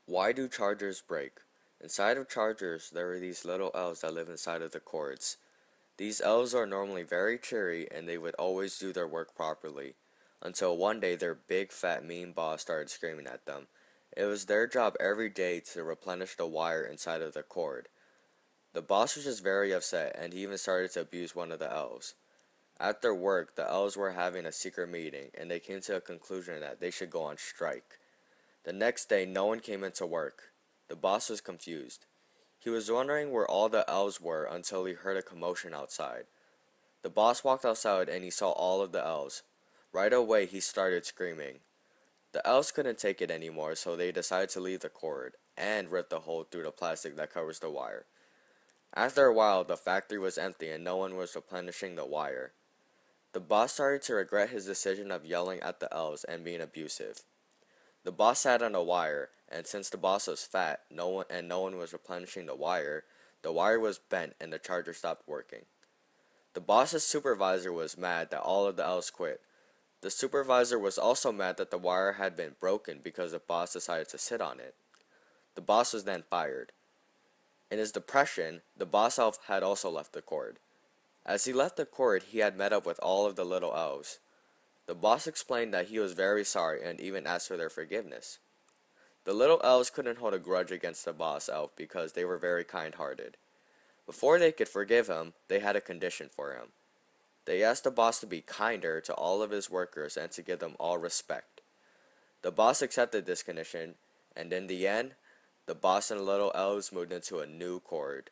Why do chargers break? Inside of chargers, there are these little elves that live inside of the cords. These elves are normally very cheery and they would always do their work properly, until one day their big fat mean boss started screaming at them. It was their job every day to replenish the wire inside of the cord. The boss was just very upset and he even started to abuse one of the elves. After work, the elves were having a secret meeting and they came to a conclusion that they should go on strike. The next day, no one came into work. The boss was confused. He was wondering where all the elves were until he heard a commotion outside. The boss walked outside and he saw all of the elves. Right away, he started screaming. The elves couldn't take it anymore, so they decided to leave the cord and rip the hole through the plastic that covers the wire. After a while, the factory was empty and no one was replenishing the wire. The boss started to regret his decision of yelling at the elves and being abusive. The boss sat on a wire, and since the boss was fat, no one was replenishing the wire was bent and the charger stopped working. The boss's supervisor was mad that all of the elves quit. The supervisor was also mad that the wire had been broken because the boss decided to sit on it. The boss was then fired. In his depression, the boss elf had also left the cord. As he left the cord, he had met up with all of the little elves. The boss explained that he was very sorry and even asked for their forgiveness. The little elves couldn't hold a grudge against the boss elf because they were very kind-hearted. Before they could forgive him, they had a condition for him. They asked the boss to be kinder to all of his workers and to give them all respect. The boss accepted this condition, and in the end, the boss and the little elves moved into a new cord.